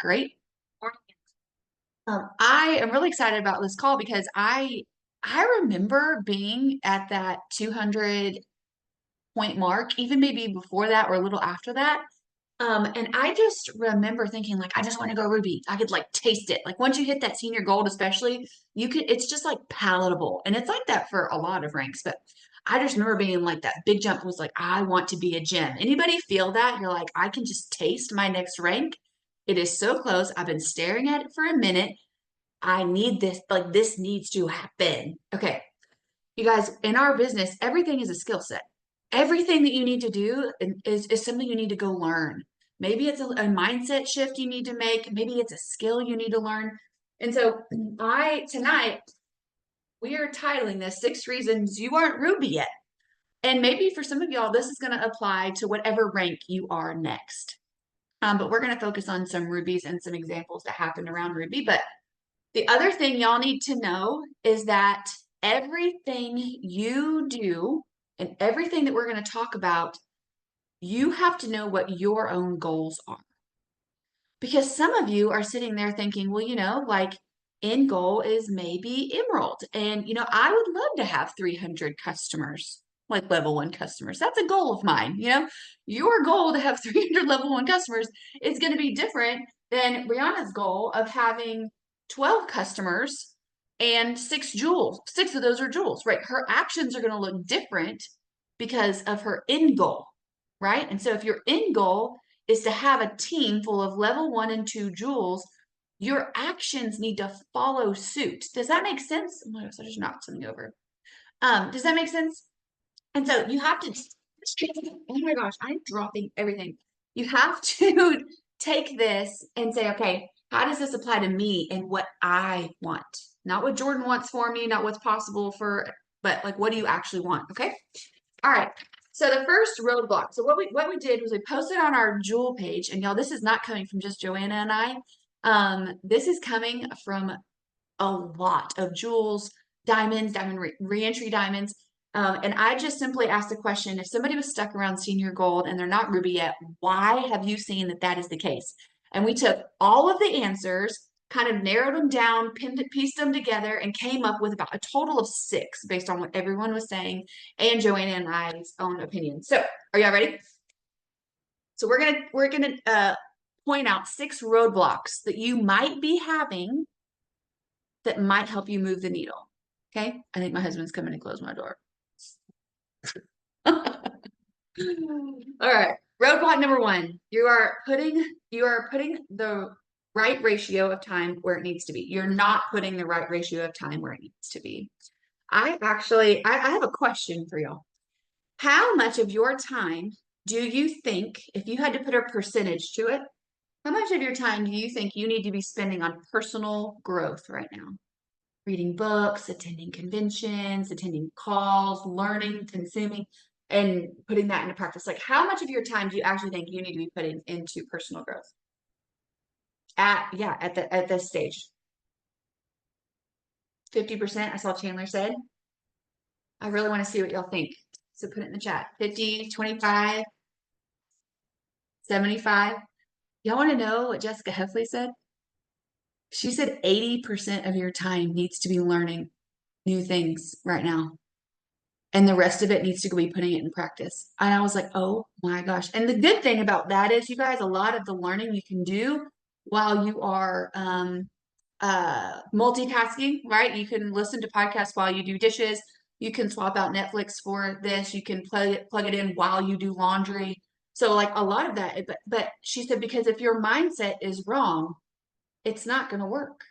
Great. I am really excited about this call because I remember being at that 200 point mark, even maybe before that or a little after that. And I just remember thinking like, I just want to go Ruby. I could like taste it. Like once you hit that senior gold, especially, it's just like palatable. And it's like that for a lot of ranks. But I just remember being like that big jump was like, I want to be a gem. Anybody feel that? You're like, I can just taste my next rank. It is so close. I've been staring at it for a minute. I need this, like this needs to happen. Okay. You guys, in our business, everything is a skill set. Everything that you need to do is something you need to go learn. Maybe it's a mindset shift you need to make. Maybe it's a skill you need to learn. And so tonight, we are titling this 6 Reasons You Aren't Ruby Yet. And maybe for some of y'all, this is going to apply to whatever rank you are next. But we're going to focus on some rubies and some examples that happened around Ruby. But the other thing y'all need to know is that everything you do and everything that we're going to talk about, you have to know what your own goals are. Because some of you are sitting there thinking, well, like end goal is maybe Emerald. And, I would love to have 300 customers, like level 1 customers. That's a goal of mine. Your goal to have 300 level 1 customers is going to be different than Brianna's goal of having 12 customers and 6 jewels. 6 of those are jewels, right? Her actions are going to look different because of her end goal, right? And so if your end goal is to have a team full of level 1 and 2 jewels, your actions need to follow suit. Does that make sense? Oh my gosh, I just knocked something over. Does that make sense? And so you have to, oh my gosh, I'm dropping everything. You have to take this and say, okay, how does this apply to me and what I want? Not what Jordan wants for me, not what's possible but like, what do you actually want? Okay. All right. So the first roadblock. So what we did was we posted on our Jewel page, and y'all, this is not coming from just Joanna and I. This is coming from a lot of jewels, diamonds, reentry diamonds. And I just simply asked the question, if somebody was stuck around senior gold and they're not ruby yet, why have you seen that is the case? And we took all of the answers, kind of narrowed them down, pieced them together, and came up with about a total of 6 based on what everyone was saying and Joanna and I's own opinion. So are y'all ready? So we're gonna point out 6 roadblocks that you might be having that might help you move the needle. Okay. I think my husband's coming to close my door. All right. Roadblock number 1. You are putting the right ratio of time where it needs to be. You're not putting the right ratio of time where it needs to be. I have a question for y'all. How much of your time do you think, if you had to put a percentage to it, how much of your time do you think you need to be spending on personal growth right now? Reading books, attending conventions, attending calls, learning, consuming, and putting that into practice. Like, how much of your time do you actually think you need to be putting into personal growth? At this stage. 50%, I saw Chandler said. I really want to see what y'all think. So put it in the chat. 50, 25, 75. Y'all want to know what Jessica Heffley said? She said 80% of your time needs to be learning new things right now. And the rest of it needs to be putting it in practice. And I was like, oh my gosh. And the good thing about that is, you guys, a lot of the learning you can do while you are multitasking, right? You can listen to podcasts while you do dishes. You can swap out Netflix for this. You can plug it in while you do laundry. So like a lot of that, but she said, because if your mindset is wrong, it's not going to work.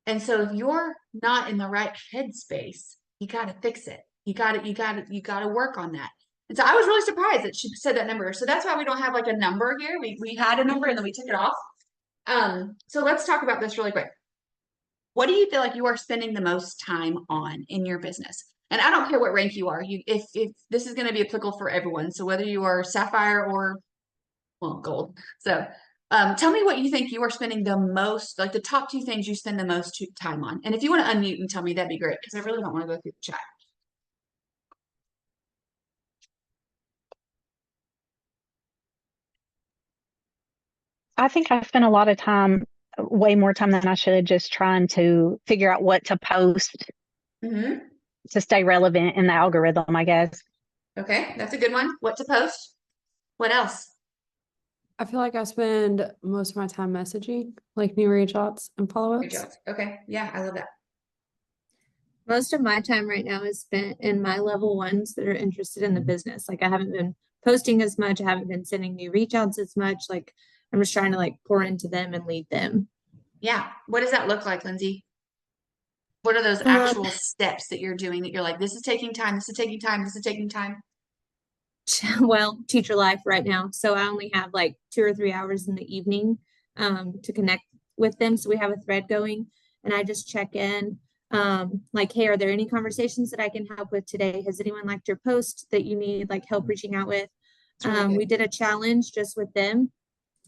And so if you're not in the right headspace, you got to fix it. You got to work on that. And so I was really surprised that she said that number. So that's why we don't have like a number here. We had a number and then we took it off. So let's talk about this really quick. What do you feel like you are spending the most time on in your business? And I don't care what rank you are. If this is going to be applicable for everyone. So whether you are sapphire or, well, gold. So tell me what you think you are spending the most, like the top 2 things you spend the most time on. And if you want to unmute and tell me, that'd be great, because I really don't want to go through the chat. I think I spent a lot of time, way more time than I should, just trying to figure out what to post Mm-hmm. to stay relevant in the algorithm, I guess. Okay, that's a good one. What to post? What else? I feel like I spend most of my time messaging, like new reach outs and Reach follow-ups. out. Okay, yeah, I love that. Most of my time right now is spent in my level ones that are interested in the business. Like I haven't been posting as much. I haven't been sending new reach outs as much. Like I'm just trying to like pour into them and lead them. Yeah. What does that look like, Lindsay? What are those Um, actual steps that you're doing that you're like, this is taking time, this is taking time, this is taking time? well, teacher life right now. So I only have like 2 or 3 hours in the evening to connect with them. So we have a thread going and I just check in. Like, hey, are there any conversations that I can help with today? Has anyone liked your post that you need like help reaching out with? It's really We good. did a challenge just with them.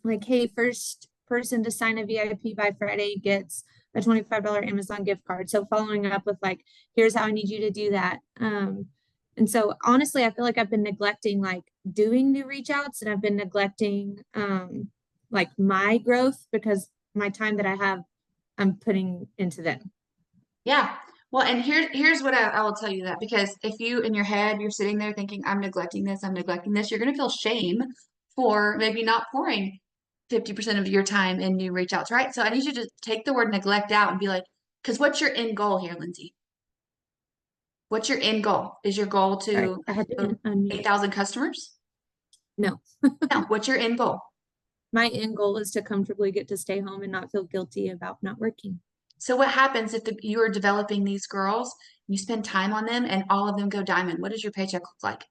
Like, hey, first person to sign a VIP by Friday gets a $25 Amazon gift card. So following up with like, here's how I need you to do that. And so honestly, I feel like I've been neglecting like doing new reach outs and I've been neglecting like my growth because my time that I have, I'm putting into them. Yeah. Well, and here's what I will tell you that because if you in your head you're sitting there thinking I'm neglecting this, you're gonna feel shame for maybe not pouring 50% of your time in new reach outs, right? So I need you to take the word neglect out and be like, because what's your end goal here, Lindsay? What's your end goal? Is your goal Sorry, to I had to go unmute. 8,000 customers? No, No. What's your end goal? my end goal is to comfortably get to stay home and not feel guilty about not working. So what happens if you are developing these girls, you spend time on them and all of them go diamond? What does your paycheck look like?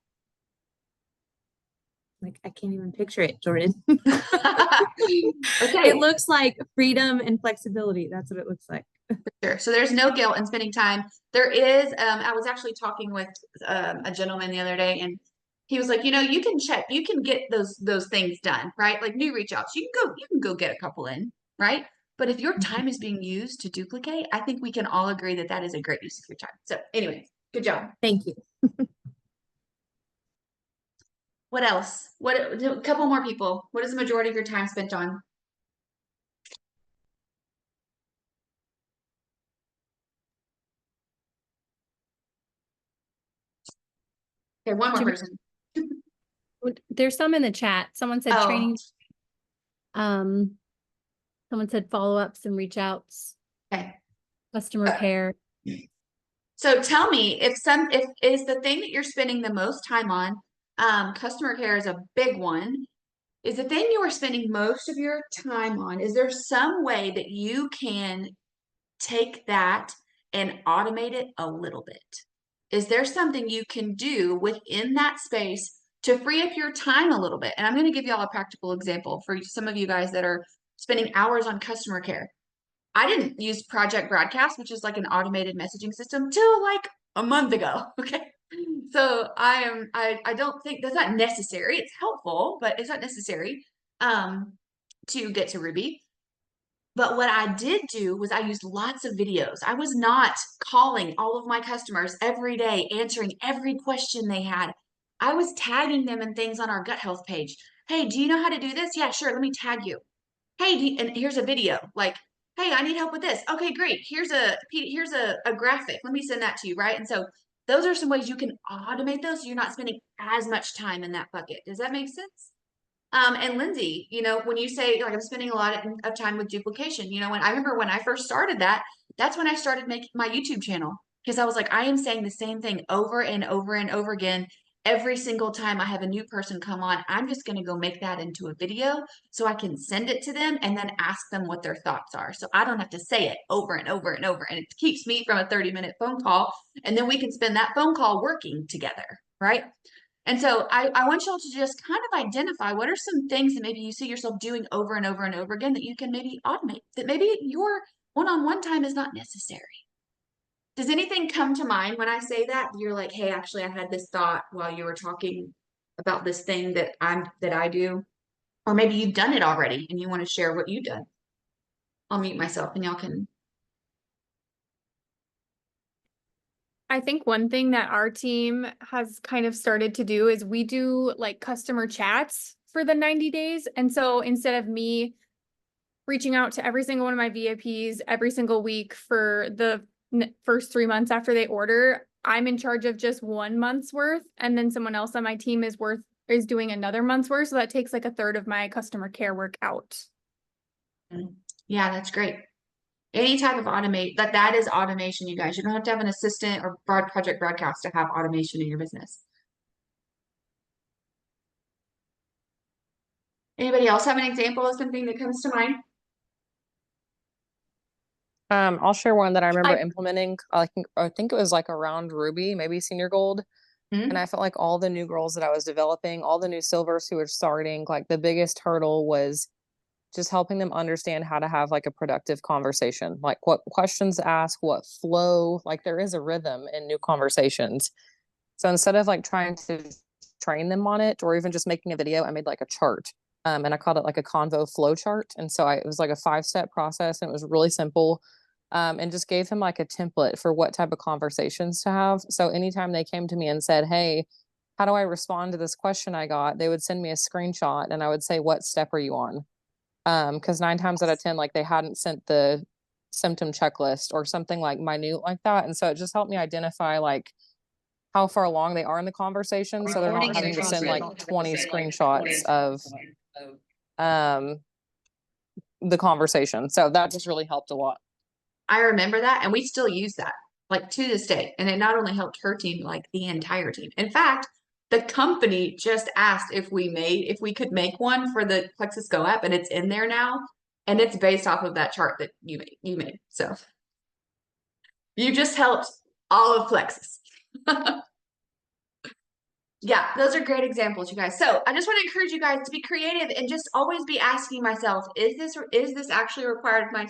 Like I can't even picture it, Jordan. Okay, It looks like freedom and flexibility. That's what it looks like. sure. So there's no guilt in spending time. There is, I was actually talking with a gentleman the other day and he was like, you can check, you can get those things done, right? Like new reach outs. You can go get a couple in, right? But if your Mhm. time is being used to duplicate, I think we can all agree that that is a great use of your time. So anyway, good job. Thank you. What else? What a couple more people. What is the majority of your time spent on? Okay, one more To person. There's some in the chat. Someone said Oh, training. Um, Someone said follow-ups and reach outs, okay. customer care. So tell me if is the thing that you're spending the most time on, customer care is a big one. Is the thing you are spending most of your time on, is there some way that you can take that and automate it a little bit? Is there something you can do within that space to free up your time a little bit? And I'm going to give you all a practical example for some of you guys that are spending hours on customer care. I didn't use Project Broadcast, which is like an automated messaging system, till like a month ago. Okay. So I don't think that's not necessary. It's helpful, but it's not necessary um to get to Ruby. But what I did do was I used lots of videos. I was not calling all of my customers every day, answering every question they had. I was tagging them in things on our gut health page. Hey, do you know how to do this? Yeah, sure. Let me tag you. Hey, and here's a video. Like, hey, I need help with this. Okay, great. Here's a graphic. Let me send that to you, right? And so those are some ways you can automate those so you're not spending as much time in that bucket. Does that make sense? And Lindsay, when you say like I'm spending a lot of time with duplication, when I remember when I first started that, that's when I started making my YouTube channel because I was like, I am saying the same thing over and over and over again. Every single time I have a new person come on, I'm just going to go make that into a video so I can send it to them and then ask them what their thoughts are. So I don't have to say it over and over and over. And it keeps me from a 30-minute phone call. And then we can spend that phone call working together, right? And so I want y'all to just kind of identify what are some things that maybe you see yourself doing over and over and over again that you can maybe automate, that maybe your one-on-one time is not necessary. Does anything come to mind when I say that? You're like, hey, actually, I had this thought while you were talking about this thing that I do. Or maybe you've done it already and you want to share what you've done. I'll mute myself and y'all can. I think one thing that our team has kind of started to do is we do like customer chats for the 90 days. And so instead of me reaching out to every single one of my VIPs every single week for the first 3 months after they order. I'm in charge of just 1 month's worth, and then someone else on my team is doing another month's worth. So that takes like a third of my customer care work out. Yeah, that's great. Any type of automate that is automation, you guys. You don't have to have an assistant or project broadcast to have automation in your business. Anybody else have an example of something that comes to mind? I'll share one that I remember implementing. I think it was like around Ruby, maybe Senior Gold. Mhm. And I felt like all the new girls that I was developing, all the new silvers who were starting, like the biggest hurdle was just helping them understand how to have like a productive conversation, like what questions to ask, what flow, like there is a rhythm in new conversations. So instead of like trying to train them on it or even just making a video, I made like a chart. And I called it like a convo flow chart. And so it was like a 5-step process and it was really simple. And just gave them like a template for what type of conversations to have. So anytime they came to me and said, hey, how do I respond to this question I got? They would send me a screenshot and I would say, what step are you on? Because 9 times out of 10, like they hadn't sent the symptom checklist or something like minute like that. And so it just helped me identify like how far along they are in the conversation. So they're not having to send like 20 screenshots of the conversation. So that just really helped a lot. I remember that, and we still use that, like to this day. And it not only helped her team, like the entire team. In fact, the company just asked if we could make one for the Plexus Go app, and it's in there now, and it's based off of that chart that you made. So you just helped all of Plexus. Yeah, those are great examples, you guys. So I just want to encourage you guys to be creative and just always be asking myself, is this actually requiring my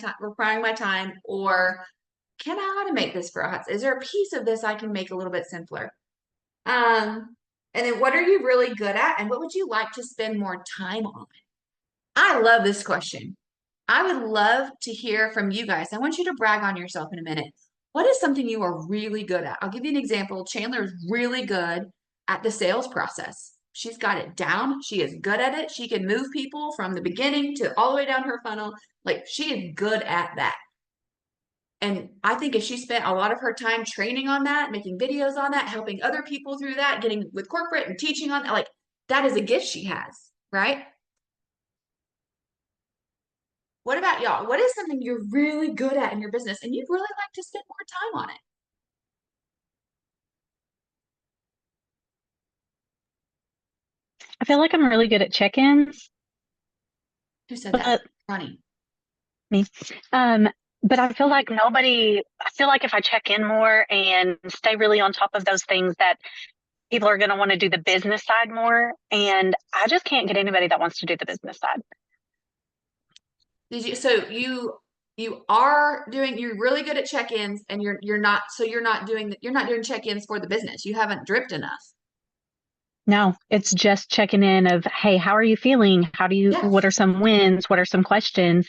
time, or can I automate this for us? Is there a piece of this I can make a little bit simpler? And then what are you really good at, and what would you like to spend more time on? I love this question. I would love to hear from you guys. I want you to brag on yourself in a minute. What is something you are really good at? I'll give you an example. Chandler is really good at the sales process. She's got it down. She is good at it. She can move people from the beginning to all the way down her funnel. Like, she is good at that. And I think if she spent a lot of her time training on that, making videos on that, helping other people through that, getting with corporate and teaching on that, like, that is a gift she has, right? What about y'all? What is something you're really good at in your business and you'd really like to spend more time on it? I feel like I'm really good at check-ins. Who said that? Ronnie. Me. But I feel like if I check in more and stay really on top of those things, that people are going to want to do the business side more. And I just can't get anybody that wants to do the business side. You're really good at check-ins, and you're not doing check-ins for the business. You haven't dripped enough. No, it's just checking in of, hey, how are you feeling? What are some wins? What are some questions?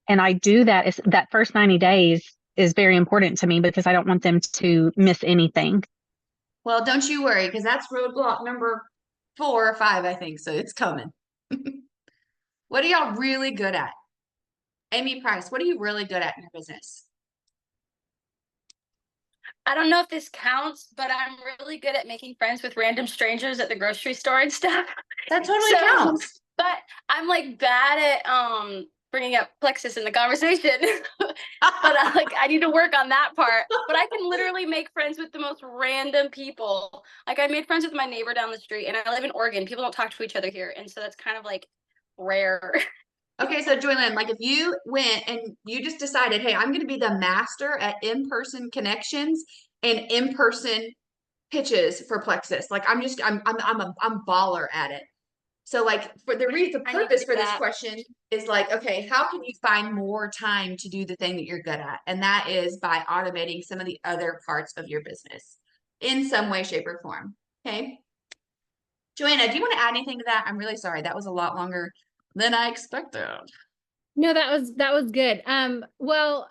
And I do that. That first 90 days is very important to me because I don't want them to miss anything. Well, don't you worry, because that's roadblock number 4 or 5, I think. So it's coming. What are y'all really good at? Amy Price, what are you really good at in your business? I don't know if this counts, but I'm really good at making friends with random strangers at the grocery store and stuff. That totally counts. But I'm like bad at bringing up Plexus in the conversation. But I need to work on that part. But I can literally make friends with the most random people. Like, I made friends with my neighbor down the street, and I live in Oregon. People don't talk to each other here, and so that's kind of like rare. Okay, so Joanna, like if you went and you just decided, hey, I'm going to be the master at in-person connections and in-person pitches for Plexus. Like I'm baller at it. So like the purpose for this question is like, okay, how can you find more time to do the thing that you're good at? And that is by automating some of the other parts of your business in some way, shape, or form. Okay. Joanna, do you want to add anything to that? I'm really sorry. That was a lot longer than I expected. No, that was good. Well,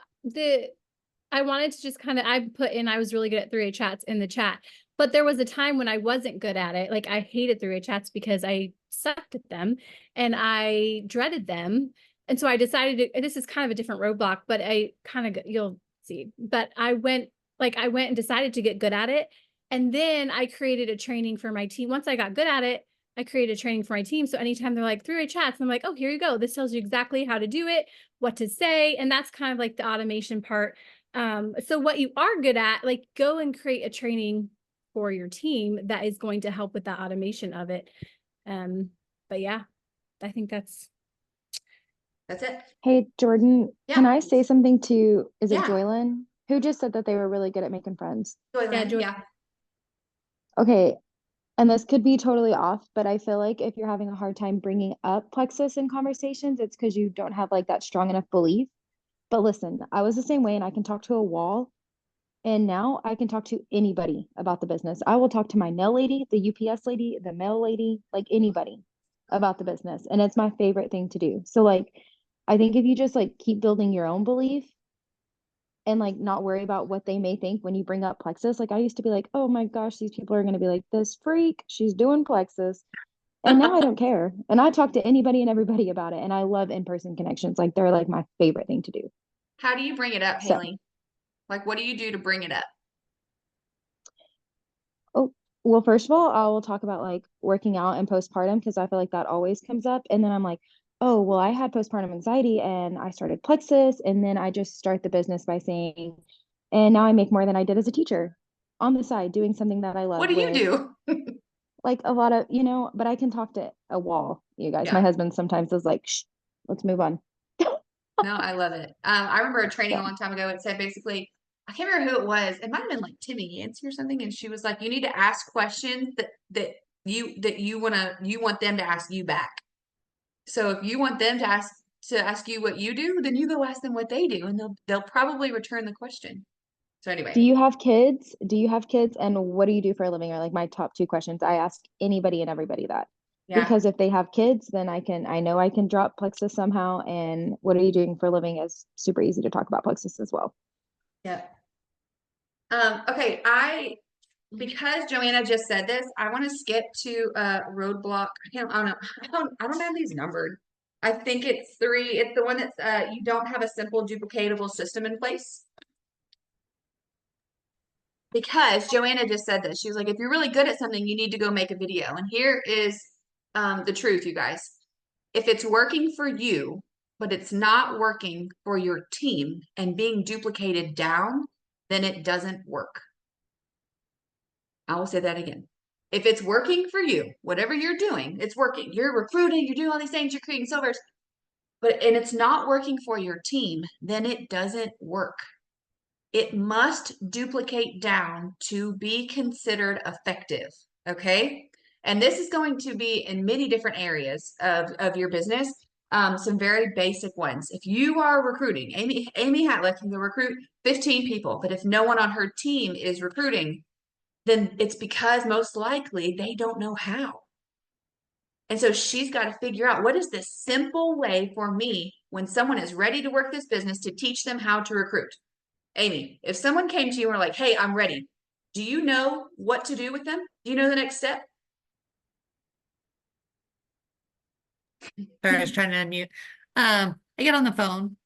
I wanted to just I was really good at 3A chats in the chat, but there was a time when I wasn't good at it. Like, I hated 3A chats because I sucked at them and I dreaded them. And so I decided to, this is kind of a different roadblock, but I kind of, you'll see, but I went and decided to get good at it. And then I created a training for my team. Once I got good at it, I created a training for my team. So anytime they're like 3-way chats, I'm like, oh, here you go. This tells you exactly how to do it, what to say. And that's kind of like the automation part. So what you are good at, like go and create a training for your team that is going to help with that automation of it. But yeah, I think that's it. Hey, Jordan, Yeah. can I say something to, is it Yeah. Joylyn? Who just said that they were really good at making friends? Yeah. Okay, and this could be totally off, but I feel like if you're having a hard time bringing up plexus in conversations, it's because you don't have like that strong enough belief. But listen, I was the same way, and I can talk to a wall, and now I can talk to anybody about the business. I will talk to my nail lady, the UPS lady, the mail lady, like anybody about the business. And it's my favorite thing to do. So like, I think if you just like keep building your own belief and like not worry about what they may think when you bring up plexus. Like I used to be like, oh my gosh, these people are going to be like, this freak, she's doing plexus. And now I don't care. And I talk to anybody and everybody about it. And I love in-person connections. Like they're like my favorite thing to do. How do you bring it up, So- Haley? Like, what do you do to bring it up? Oh, well, first of all, I will talk about like working out and postpartum because I feel like that always comes up. And then I'm like, oh, well, I had postpartum anxiety and I started plexus. And then I just start the business by saying, and now I make more than I did as a teacher on the side, doing something that I love. What do you do? Like a lot of, but I can talk to a wall, you guys. Yeah. My husband sometimes is like, shh, let's move on. No, I love it. I remember a training Yeah. a long time ago. It said basically, I can't remember who it was. It might have been like Timmy Yancey or something. And she was like, you need to ask questions that you want them to ask you back. So if you want them to ask you what you do, then you go ask them what they do, and they'll probably return the question. So anyway. Do you have kids? And what do you do for a living? Are like my top 2 questions. I ask anybody and everybody that. Yeah. Because if they have kids, then I know I can drop plexus somehow. And what are you doing for a living is super easy to talk about plexus as well. Yeah. Okay, because Joanna just said this, I want to skip to roadblock. I don't have these numbered. I think it's 3. It's the one that's you don't have a simple duplicatable system in place. Because Joanna just said this. She was like, if you're really good at something, you need to go make a video. And here is the truth, you guys. If it's working for you, but it's not working for your team and being duplicated down, then it doesn't work. I will say that again. If it's working for you, whatever you're doing, it's working. You're recruiting, you're doing all these things, you're creating silvers, and it's not working for your team, then it doesn't work. It must duplicate down to be considered effective. Okay. And this is going to be in many different areas of your business. Some very basic ones. If you are recruiting, Amy Hatliff can go recruit 15 people, but if no one on her team is recruiting, then it's because most likely they don't know how. And so she's got to figure out, what is this simple way for me when someone is ready to work this business to teach them how to recruit? Amy, if someone came to you and were like, hey, I'm ready, do you know what to do with them? Do you know the next step? Sorry, I was trying to unmute. I get on the phone,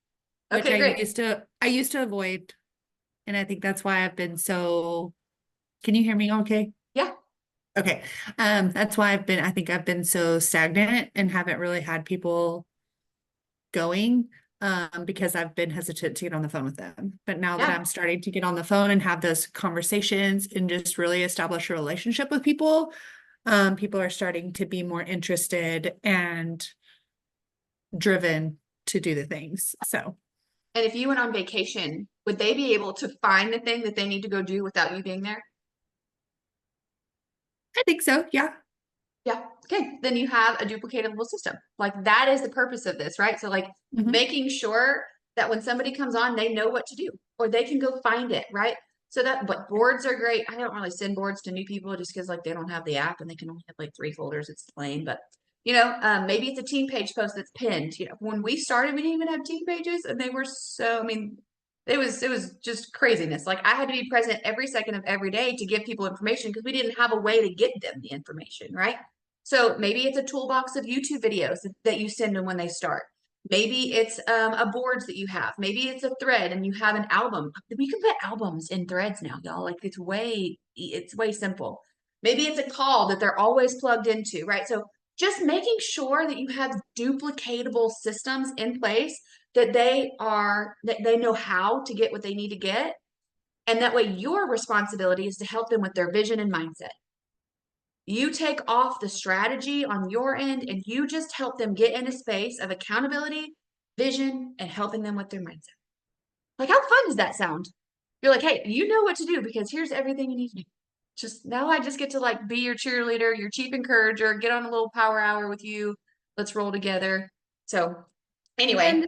which Okay, great. I used to avoid, and I think that's why I've been so. Can you hear me okay? Yeah. Okay. That's why I think I've been so stagnant and haven't really had people going, because I've been hesitant to get on the phone with them. But now that I'm starting to get on the phone and have those conversations and just really establish a relationship with people, people are starting to be more interested and driven to do the things. So. And if you went on vacation, would they be able to find the thing that they need to go do without you being there? I think so. Yeah. Yeah. Okay. Then you have a duplicatable system. Like that is the purpose of this, right? So like making sure that when somebody comes on, they know what to do, or they can go find it, right? So but boards are great. I don't really send boards to new people just because like they don't have the app and they can only have like 3 folders. It's plain, but maybe it's a team page post that's pinned. When we started, we didn't even have team pages, and they were it was just craziness. Like I had to be present every second of every day to give people information because we didn't have a way to get them the information, right? So maybe it's a toolbox of YouTube videos that you send them when they start. Maybe it's a boards that you have. Maybe it's a thread and you have an album. We can put albums in threads now, y'all. Like it's way simple. Maybe it's a call that they're always plugged into, right? So just making sure that you have duplicatable systems in place that they know how to get what they need to get. And that way your responsibility is to help them with their vision and mindset. You take off the strategy on your end and you just help them get in a space of accountability, vision, and helping them with their mindset. Like, how fun does that sound? You're like, hey, you know what to do because here's everything you need to do. Just now I just get to like be your cheerleader, your chief encourager, get on a little power hour with you. Let's roll together. So anyway. And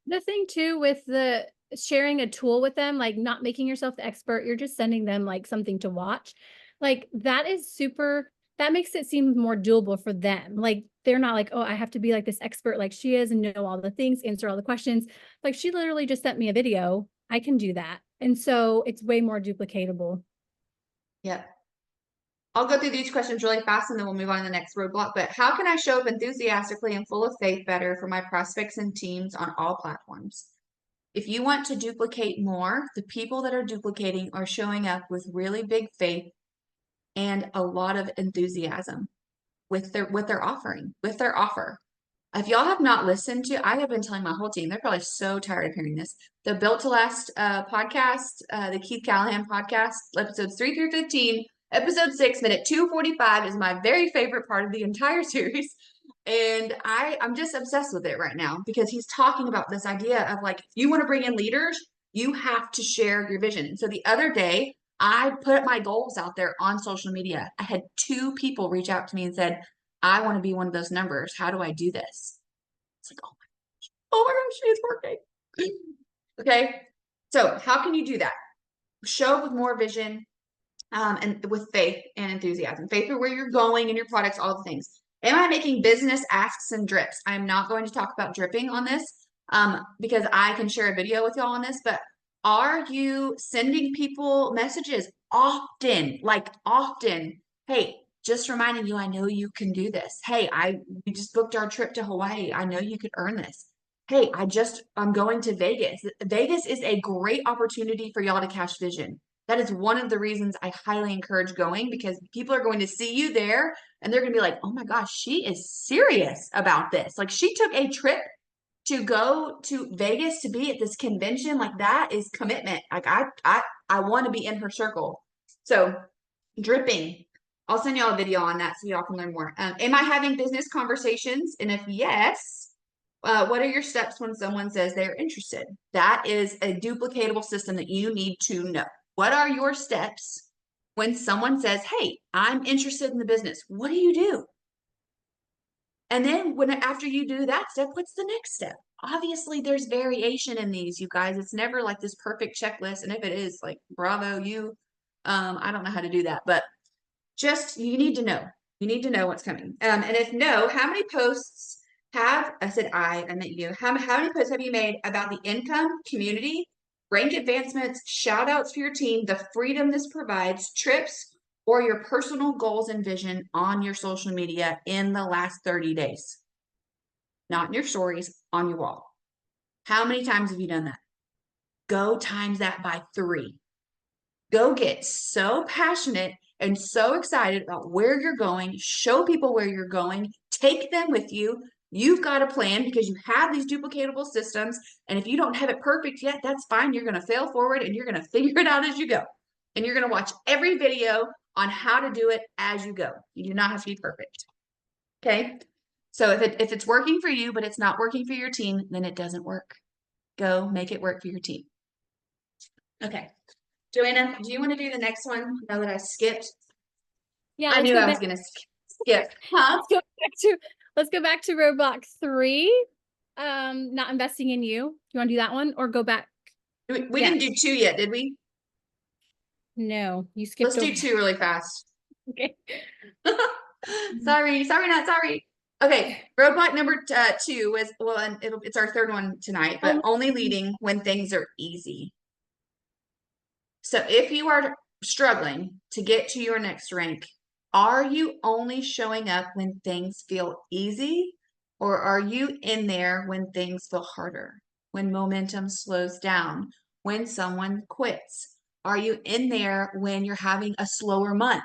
the thing too with the sharing a tool with them, like not making yourself the expert, you're just sending them like something to watch. Like that makes it seem more doable for them. Like they're not like, oh, I have to be like this expert like she is and know all the things, answer all the questions. Like she literally just sent me a video. I can do that. And so it's way more duplicatable. Yep. I'll go through these questions really fast and then we'll move on to the next roadblock. But how can I show up enthusiastically and full of faith better for my prospects and teams on all platforms? If you want to duplicate more, the people that are duplicating are showing up with really big faith and a lot of enthusiasm with their offering, with their offer. If y'all have not listened to, I have been telling my whole team, they're probably so tired of hearing this. The Built to Last podcast, the Keith Callahan podcast, episodes 3 through 15, episode 6, minute 245 is my very favorite part of the entire series. And I'm just obsessed with it right now because he's talking about this idea of like, if you want to bring in leaders, you have to share your vision. And so the other day, I put my goals out there on social media. I had 2 people reach out to me and said, I want to be one of those numbers. How do I do this? It's like, oh my gosh, it's working. Okay. So how can you do that? Show up with more vision, and with faith and enthusiasm. Faith for where you're going and your products, all the things. Am I making business asks and drips? I'm not going to talk about dripping on this, because I can share a video with y'all on this, but are you sending people messages often, like often? Hey, just reminding you, I know you can do this. Hey, we just booked our trip to Hawaii. I know you could earn this. Hey, I'm going to Vegas. Vegas is a great opportunity for y'all to cash vision. That is one of the reasons I highly encourage going because people are going to see you there and they're going to be like, oh my gosh, she is serious about this. Like she took a trip to go to Vegas to be at this convention. Like that is commitment. Like I want to be in her circle. So dripping. I'll send y'all a video on that so y'all can learn more. Am I having business conversations? And if yes, what are your steps when someone says they're interested? That is a duplicatable system that you need to know. What are your steps when someone says, hey, I'm interested in the business? What do you do? And then after you do that step, what's the next step? Obviously, there's variation in these, you guys. It's never like this perfect checklist. And if it is, like, bravo, you. I don't know how to do that, but just you need to know. You need to know what's coming. And if no, how many posts I meant you. How many posts have you made about the income, community, rank advancements, shout outs for your team, the freedom this provides, trips, or your personal goals and vision on your social media in the last 30 days? Not in your stories, on your wall. How many times have you done that? Go times that by 3. Go get so passionate and so excited about where you're going. Show people where you're going. Take them with you. You've got a plan because you have these duplicatable systems. And if you don't have it perfect yet, that's fine. You're going to fail forward and you're going to figure it out as you go. And you're going to watch every video on how to do it as you go. You do not have to be perfect. Okay. So if it's working for you, but it's not working for your team, then it doesn't work. Go make it work for your team. Okay. Joanna, do you want to do the next one now that I skipped? Yeah, I knew I was going to skip. Huh? Let's go back to roadblock 3. Not investing in you. Do you want to do that one or go back? We didn't do 2 yet, did we? No, you skipped. Let's do 2 really fast. Okay. Sorry, not sorry. Okay, roadblock number 2 is, well, and it's our 3rd one tonight, but only leading when things are easy. So if you are struggling to get to your next rank, are you only showing up when things feel easy? Or are you in there when things feel harder, when momentum slows down, when someone quits? Are you in there when you're having a slower month,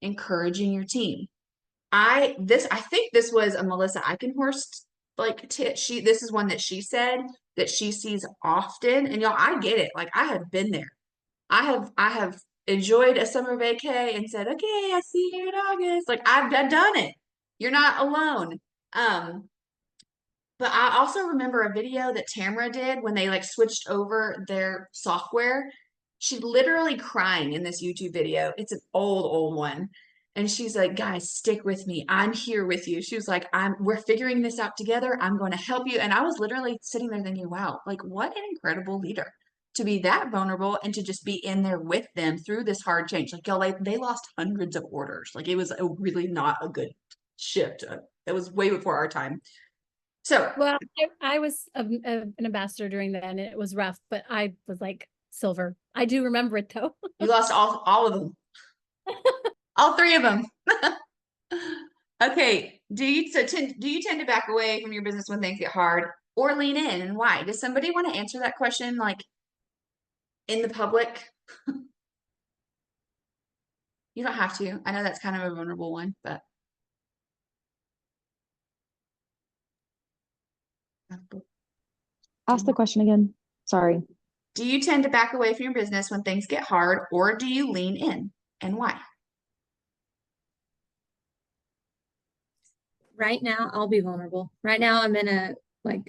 encouraging your team? I think this was a Melissa Eichenhorst this is one that she said that she sees often. And y'all, I get it. Like I have been there. I have enjoyed a summer vacay and said, okay, I see you in August. Like I've done it. You're not alone. But I also remember a video that Tamara did when they like switched over their software. She's literally crying in this YouTube video. It's an old one. And she's like, guys, stick with me. I'm here with you. She was like, we're figuring this out together. I'm going to help you. And I was literally sitting there thinking, wow, like what an incredible leader to be that vulnerable and to just be in there with them through this hard change. Like, y'all, like they lost hundreds of orders. Like it was really not a good shift. It was way before our time. So, well, I was an ambassador during that, and it was rough, but I was like silver. I do remember it though. you lost all of them. All three of them. Okay. Do you tend to back away from your business when things get hard or lean in, and why? Does somebody want to answer that question like in the public? You don't have to. I know that's kind of a vulnerable one, but Ask the question again. Sorry. do you tend to back away from your business when things get hard, or do you lean in, and why? Right now, I'll be vulnerable. Right now, I'm in a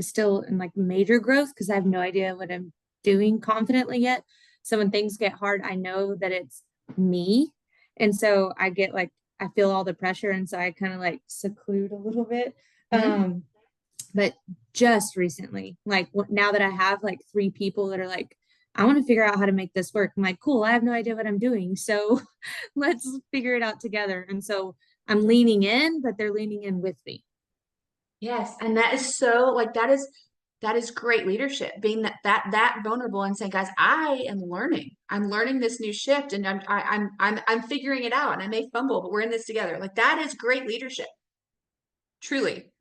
still in major growth because I have no idea what I'm doing confidently yet. So when things get hard, I know that it's me. And so I get I feel all the pressure. And so I kind of seclude a little bit. But just recently, now that I have 3 people that are I want to figure out how to make this work. I'm like, cool, I have no idea what I'm doing. So let's figure it out together. And so I'm leaning in, but they're leaning in with me. Yes. And that is so that is great leadership, being that vulnerable and saying, guys, I am learning. I'm learning this new shift and I'm figuring it out, and I may fumble, but we're in this together. Like that is great leadership. Truly.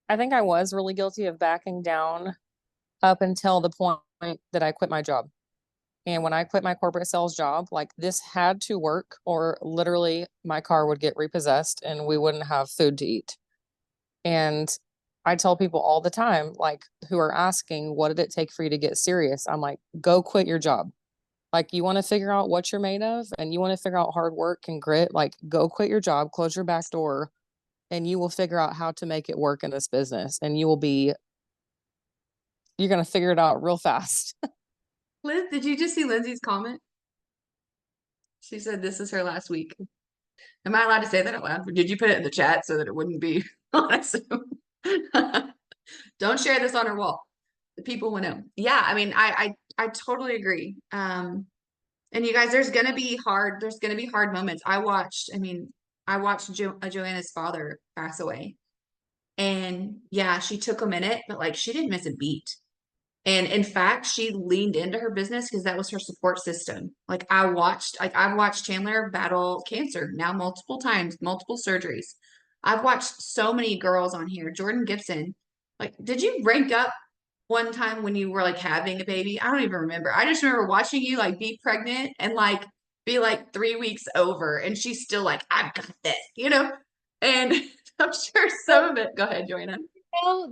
I think I was really guilty of backing down up until the point that I quit my job. And when I quit my corporate sales job, this had to work, or literally my car would get repossessed and we wouldn't have food to eat. And I tell people all the time, who are asking, what did it take for you to get serious? I'm like, go quit your job. You want to figure out what you're made of and you want to figure out hard work and grit, go quit your job, close your back door, and you will figure out how to make it work in this business. And you're going to figure it out real fast. Liz, did you just see Lindsay's comment? She said this is her last week. Am I allowed to say that out loud? Or did you put it in the chat so that it wouldn't be on Zoom? Don't share this on her wall. The people will know. Yeah, I mean, I totally agree. And you guys, there's gonna be hard moments. I watched Joanna's father pass away. And yeah, she took a minute, but she didn't miss a beat. And in fact, she leaned into her business because that was her support system. I've watched Chandler battle cancer now multiple times, multiple surgeries. I've watched so many girls on here. Jordan Gibson, did you rank up one time when you were having a baby? I don't even remember. I just remember watching you be pregnant and be 3 weeks over, and she's still I've got this, And I'm sure some of it. Go ahead, Joanna. Well,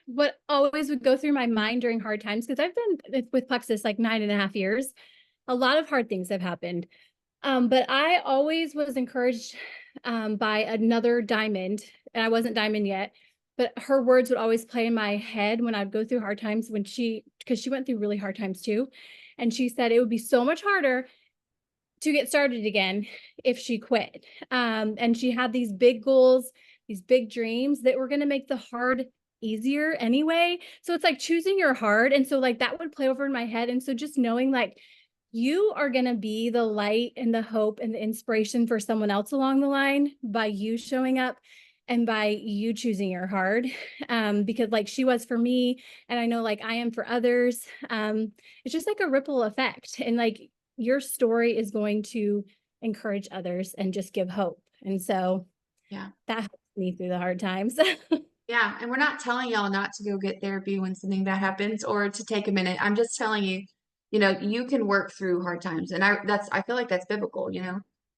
what always would go through my mind during hard times, because I've been with Plexus 9.5 years, a lot of hard things have happened. But I always was encouraged by another diamond, and I wasn't diamond yet, but her words would always play in my head when I'd go through hard times because she went through really hard times too. And she said it would be so much harder to get started again if she quit. And she had these big goals, these big dreams that were going to make the hard easier anyway. So it's choosing your hard. And so that would play over in my head. And so just knowing you are going to be the light and the hope and the inspiration for someone else along the line by you showing up and by you choosing your hard. Because she was for me, and I know I am for others. It's just a ripple effect. And your story is going to encourage others and just give hope. And so that helps me through the hard times. Yeah. And we're not telling y'all not to go get therapy when something bad happens or to take a minute. I'm just telling you, you can work through hard times. And I feel like that's biblical,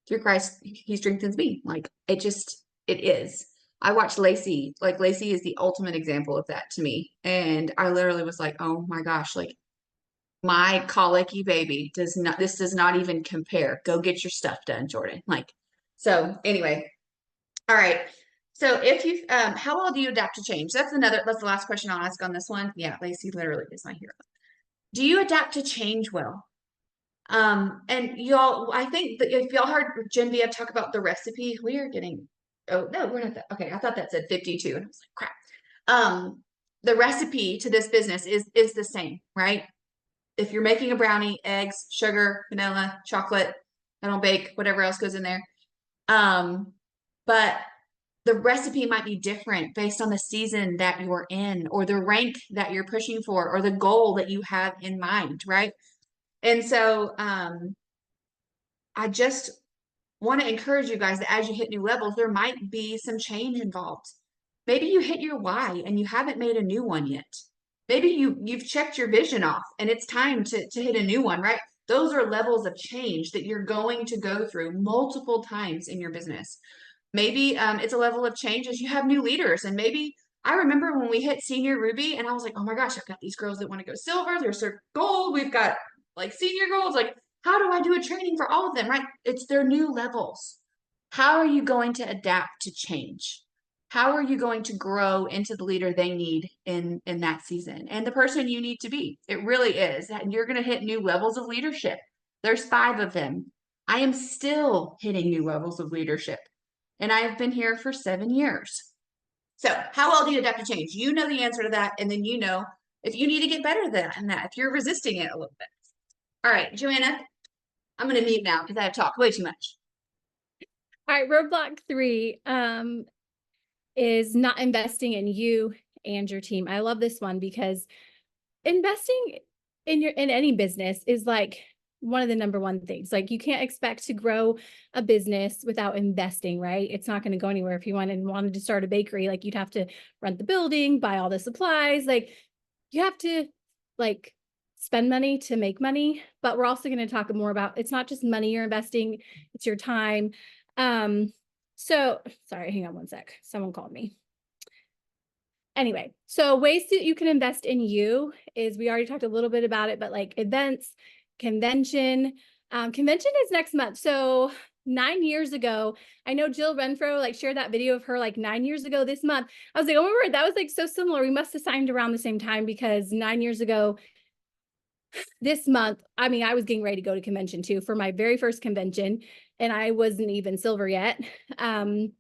through Christ, he strengthens me. Like it is. I watched Lacey, like Lacey is the ultimate example of that to me. And I literally was like, oh my gosh, like my colicky baby this does not even compare. Go get your stuff done, Jordan. Like, so anyway, all right. So if you, how well do you adapt to change? That's the last question I'll ask on this one. Yeah, Lacey literally is my hero. Do you adapt to change well? And y'all, I think that if y'all heard Genevieve talk about the recipe, we are getting, oh no, we're not that. Okay. I thought that said 52 and I was like, crap. The recipe to this business is the same, right? If you're making a brownie, eggs, sugar, vanilla, chocolate, I don't bake, whatever else goes in there. But the recipe might be different based on the season that you're in or the rank that you're pushing for or the goal that you have in mind, right? And so I just want to encourage you guys that as you hit new levels, there might be some change involved. Maybe you hit your why and you haven't made a new one yet. Maybe you've checked your vision off and it's time to hit a new one, right? Those are levels of change that you're going to go through multiple times in your business. Maybe it's a level of change as you have new leaders. And maybe I remember when we hit senior Ruby and I was like, oh my gosh, I've got these girls that want to go silver. There's gold. We've got like senior goals. Like, how do I do a training for all of them, right? It's their new levels. How are you going to adapt to change? How are you going to grow into the leader they need in that season and the person you need to be? It really is. And you're going to hit new levels of leadership. There's 5 of them. I am still hitting new levels of leadership. And I have been here for 7 years. So how well do you adapt to change? You know the answer to that. And then you know if you need to get better than that, if you're resisting it a little bit. All right, Joanna, I'm going to mute now because I have talked way too much. All right, roadblock 3 is not investing in you and your team. I love this one because investing in any business is like one of the number one things. Like you can't expect to grow a business without investing, right? It's not going to go anywhere. If you wanted to start a bakery, like you'd have to rent the building, buy all the supplies. Like you have to like spend money to make money. But we're also going to talk more about it's not just money you're investing, it's your time. So sorry, hang on one sec. Someone called me. Anyway, so ways that you can invest in you is we already talked a little bit about it, but like events, convention. Convention is next month. So 9 years ago, I know Jill Renfro like shared that video of her like 9 years ago this month. I was like, oh my word, that was like so similar. We must have signed around the same time because 9 years ago this month, I mean, I was getting ready to go to convention too for my very first convention and I wasn't even silver yet. I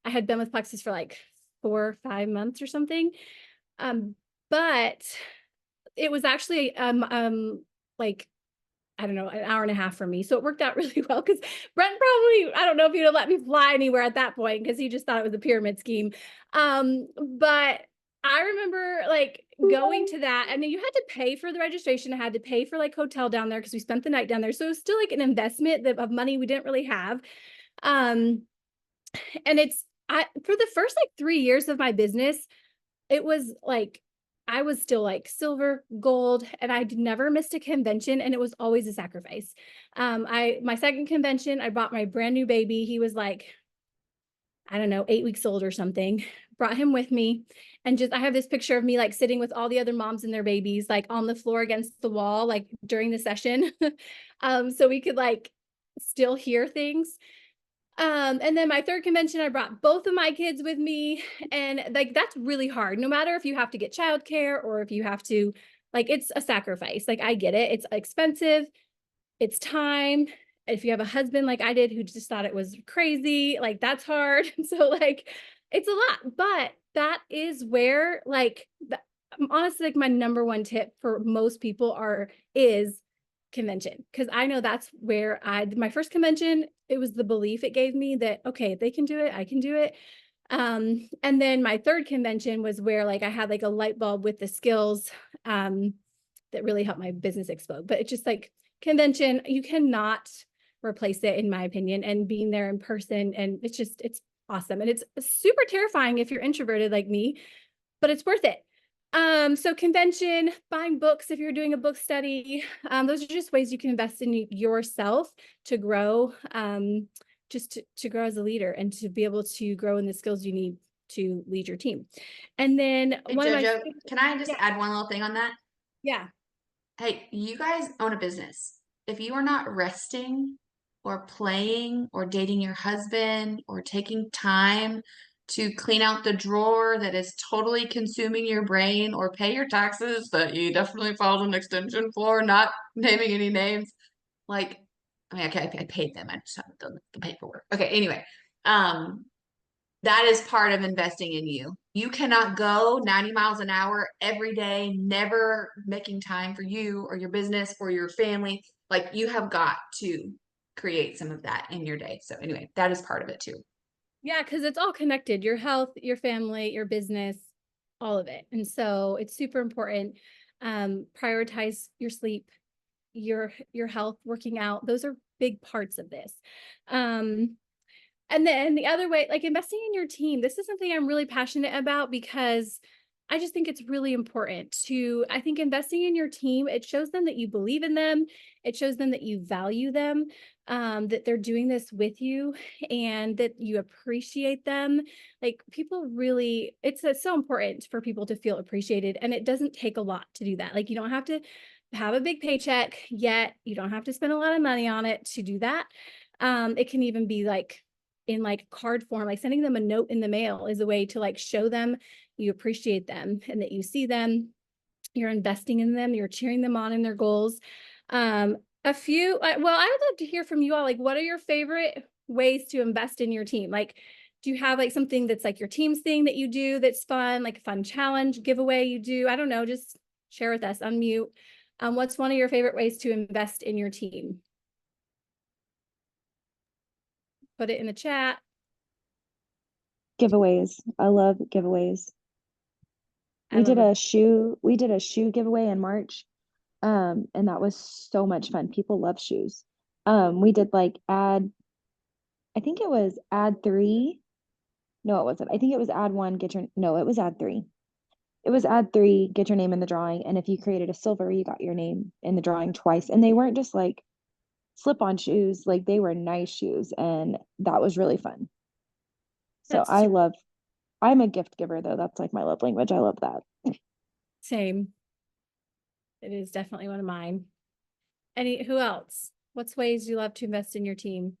had been with Plexus for like 4 or 5 months or something. But it was actually like I don't know, an hour and a half for me. So it worked out really well because Brent probably, I don't know if he'd have let me fly anywhere at that point because he just thought it was a pyramid scheme. But I remember like going to that and then you had to pay for the registration. I had to pay for like hotel down there because we spent the night down there. So it was still like an investment of money we didn't really have. And for the first like 3 years of my business, it was like I was still like silver, gold, and I'd never missed a convention, and it was always a sacrifice. My second convention, I brought my brand new baby. He was like, I don't know, 8 weeks old or something. Brought him with me, and I have this picture of me like sitting with all the other moms and their babies, like on the floor against the wall, like during the session, so we could like still hear things. And then my third convention, I brought both of my kids with me. And like, that's really hard. No matter if you have to get childcare or if you have to, like, it's a sacrifice. Like, I get it. It's expensive. It's time. If you have a husband like I did, who just thought it was crazy, like that's hard. So like, it's a lot, but that is where like, honestly, like my number one tip for most people is convention. Cause I know that's where my first convention, it was the belief it gave me that, okay, if they can do it, I can do it. And then my third convention was where like, I had like a light bulb with the skills, that really helped my business explode. But it's just like convention, you cannot replace it in my opinion, and being there in person. And it's awesome. And it's super terrifying if you're introverted like me, but it's worth it. So convention, buying books if you're doing a book study, those are just ways you can invest in yourself to grow, just to grow as a leader and to be able to grow in the skills you need to lead your team. And then Hey, one of Jojo, my can I just yeah, add one little thing on that? yeah, Hey, you guys own a business. If you are not resting or playing or dating your husband or taking time to clean out the drawer that is totally consuming your brain or pay your taxes that you definitely filed an extension for, not naming any names, like, I mean, okay, I paid them. I just haven't done the paperwork. Okay, anyway, that is part of investing in you. You cannot go 90 miles an hour every day, never making time for you or your business or your family. Like, you have got to create some of that in your day. So anyway, that is part of it too. yeah, because it's all connected, your health, your family, your business, all of it. And so it's super important. Prioritize your sleep, your health, working out. Those are big parts of this. And then the other way, like investing in your team, this is something I'm really passionate about because I just think it's really important to, I think investing in your team, it shows them that you believe in them. It shows them that you value them, that they're doing this with you and that you appreciate them. Like people really, it's so important for people to feel appreciated. And it doesn't take a lot to do that. Like you don't have to have a big paycheck yet. You don't have to spend a lot of money on it to do that. It can even be like in like card form, like sending them a note in the mail is a way to like show them you appreciate them and that you see them, you're investing in them, you're cheering them on in their goals. A few, well, I would love to hear from you all. Like, what are your favorite ways to invest in your team? Like, do you have like something that's like your team's thing that you do that's fun, like a fun challenge, giveaway you do? I don't know, just share with us, unmute. What's one of your favorite ways to invest in your team? Put it in the chat. Giveaways. I love giveaways. I love We did a shoe giveaway in March. And that was so much fun. People love shoes. We did like I think it was add three. No, it wasn't. I think it was add one, no, it was add three. It was add three, get your name in the drawing. And if you created a silver, you got your name in the drawing twice. And they weren't just like slip-on shoes, like they were nice shoes. And that was really fun. So I'm a gift giver though. That's like my love language. I love that. Same. It is definitely one of mine. Who else? What's ways you love to invest in your team?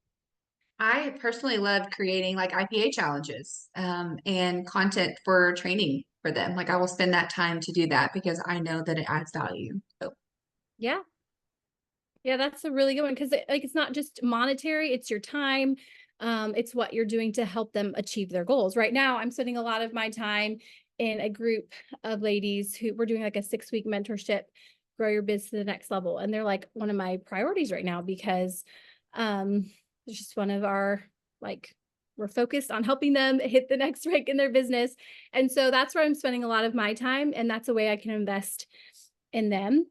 I personally love creating like IPA challenges and content for training for them. Like I will spend that time to do that because I know that it adds value. So Yeah. Yeah, that's a really good one because like it's not just monetary, it's your time. It's what you're doing to help them achieve their goals. Right now, I'm spending a lot of my time in a group of ladies who we're doing like a 6-week mentorship, grow your business to the next level. And they're like one of my priorities right now because it's just one of our like we're focused on helping them hit the next rank in their business. And so that's where I'm spending a lot of my time. And that's a way I can invest in them.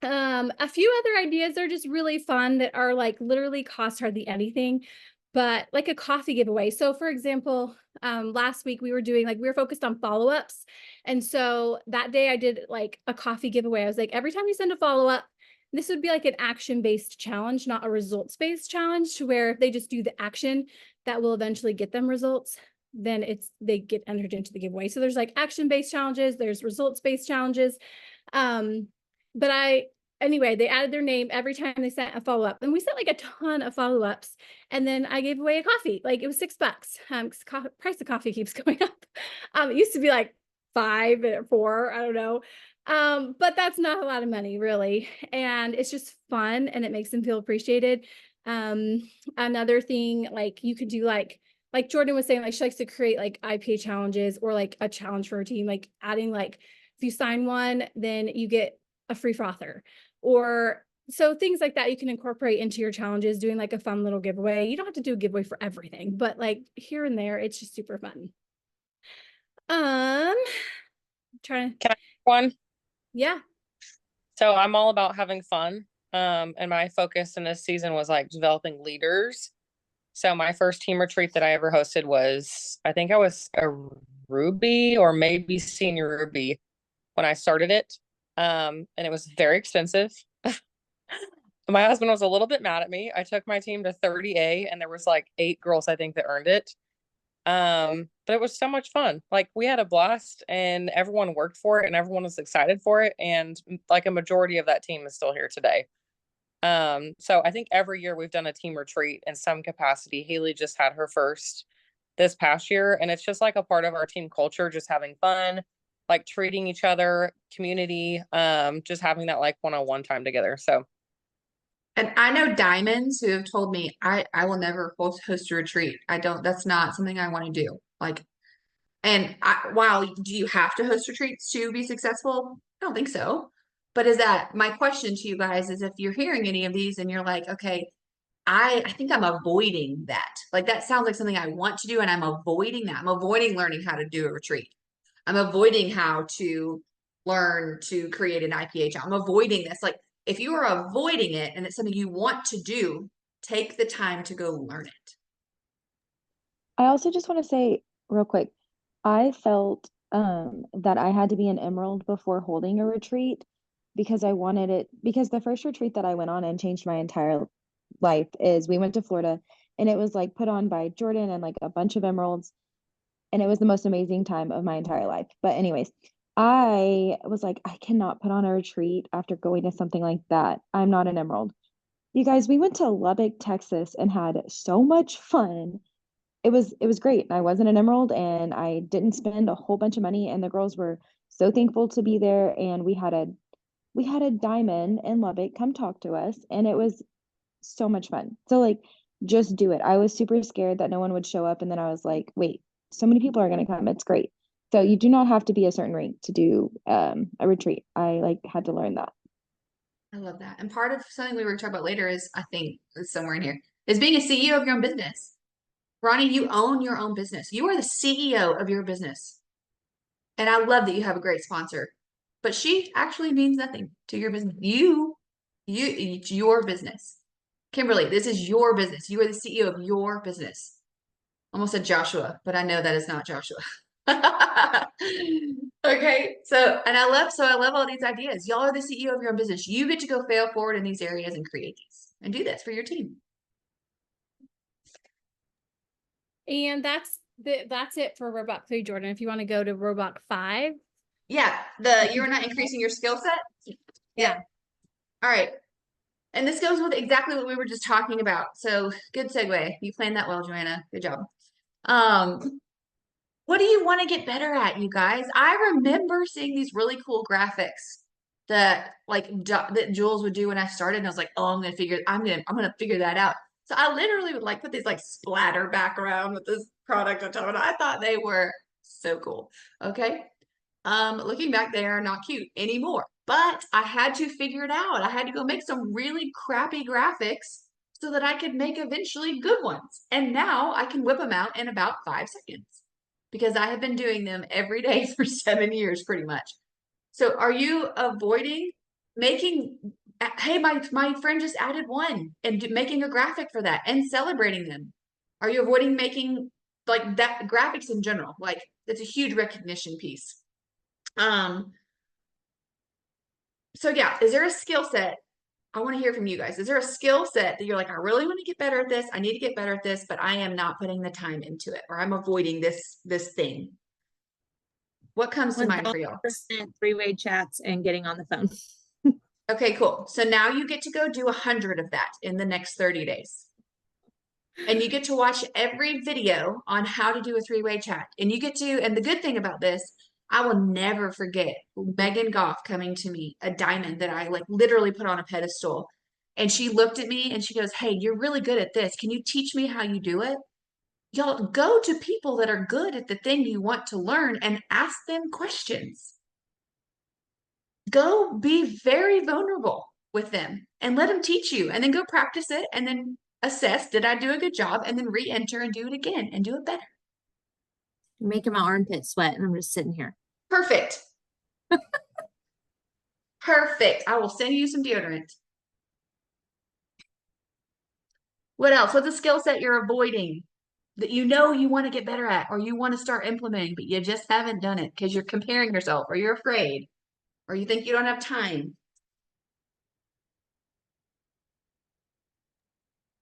A few other ideas are just really fun that are like literally cost hardly anything, but like a coffee giveaway. So for example, last week we were focused on follow-ups. And so that day I did like a coffee giveaway. I was like, every time you send a follow-up, this would be like an action-based challenge, not a results-based challenge where if they just do the action that will eventually get them results, then they get entered into the giveaway. So there's like action-based challenges, there's results-based challenges. But anyway, they added their name every time they sent a follow-up and we sent like a ton of follow-ups and then I gave away a coffee, like it was $6. Cause price of coffee keeps going up. It used to be like 5 or 4, I don't know. But that's not a lot of money really. And it's just fun and it makes them feel appreciated. Another thing, like you could do like Jordan was saying, like she likes to create like IPA challenges or like a challenge for her team, like adding like, if you sign one, then you get a free frother or so things like that you can incorporate into your challenges, doing like a fun little giveaway. You don't have to do a giveaway for everything, but like here and there, it's just super fun. Can I one? Yeah. So I'm all about having fun. And my focus in this season was like developing leaders. So my first team retreat that I ever hosted was, I think I was a Ruby or maybe senior Ruby when I started it. And it was very expensive. My husband was a little bit mad at me. I took my team to 30A and there was like 8 girls, I think, that earned it. But it was so much fun. Like we had a blast and everyone worked for it and everyone was excited for it. And like a majority of that team is still here today. So I think every year we've done a team retreat in some capacity. Haley just had her first this past year, and it's just like a part of our team culture, just having fun, like treating each other, community, just having that like one-on-one time together. So And I know diamonds who have told me I will never host a retreat. I don't, that's not something I want to do. Like, and wow, do you have to host retreats to be successful? I don't think so. But is that my question to you guys is if you're hearing any of these and you're like, okay, I think I'm avoiding that. Like that sounds like something I want to do and I'm avoiding that. I'm avoiding learning how to do a retreat. I'm avoiding how to learn to create an IPH. I'm avoiding this. Like if you are avoiding it and it's something you want to do, take the time to go learn it. I also just want to say real quick, I felt that I had to be an emerald before holding a retreat because I wanted it because the first retreat that I went on and changed my entire life is we went to Florida and it was like put on by Jordan and like a bunch of emeralds and it was the most amazing time of my entire life. But anyways, I was like, I cannot put on a retreat after going to something like that. I'm not an emerald. You guys, we went to Lubbock, Texas and had so much fun. It was great. I wasn't an emerald and I didn't spend a whole bunch of money and the girls were so thankful to be there and we had a diamond in Lubbock come talk to us and it was so much fun. So like just do it. I was super scared that no one would show up and then I was like, wait, so many people are going to come. It's great. So you do not have to be a certain rank to do a retreat. I like had to learn that. I love that. And part of something we were talking about later is, I think it's somewhere in here, is being a CEO of your own business. Ronnie, you own your own business. You are the CEO of your business. And I love that you have a great sponsor, but she actually means nothing to your business. It's your business. Kimberly, this is your business. You are the CEO of your business. Almost said Joshua, but I know that is not Joshua. Okay, I love all these ideas. Y'all are the CEO of your own business. You get to go fail forward in these areas and create these and do this for your team. And that's it for Roblox 3, Jordan. If you want to go to Roblox 5. Yeah, you're not increasing your skill set. Yeah. All right. And this goes with exactly what we were just talking about. So good segue. You planned that well, Joanna. Good job. What do you want to get better at, you guys? I remember seeing these really cool graphics that that Jules would do when I started, and I was like, oh, I'm gonna figure that out. So I literally would like put these like splatter background with this product on top, and I thought they were so cool. Okay. Looking back, they are not cute anymore. But I had to figure it out. I had to go make some really crappy graphics so that I could make eventually good ones. And now I can whip them out in about 5 seconds because I have been doing them every day for 7 years pretty much. So are you avoiding making, hey, my friend just added one and making a graphic for that and celebrating them? Are you avoiding making like that graphics in general? Like it's a huge recognition piece. So yeah, is there a skill set? I want to hear from you guys. Is there a skill set that you're like, I really want to get better at this. I need to get better at this, but I am not putting the time into it, or I'm avoiding this thing. What comes to mind for y'all? 3-way chats and getting on the phone. Okay, cool. So now you get to go do 100 of that in the next 30 days. And you get to watch every video on how to do a 3-way chat. And you get to, and the good thing about this, I will never forget Megan Goff coming to me, a diamond that I like literally put on a pedestal. And she looked at me and she goes, hey, you're really good at this. Can you teach me how you do it? Y'all go to people that are good at the thing you want to learn and ask them questions. Go be very vulnerable with them and let them teach you and then go practice it and then assess, did I do a good job? And then re-enter and do it again and do it better. You're making my armpit sweat and I'm just sitting here. Perfect. Perfect. I will send you some deodorant. What else? What's a skill set you're avoiding that you know you want to get better at or you want to start implementing, but you just haven't done it because you're comparing yourself or you're afraid or you think you don't have time?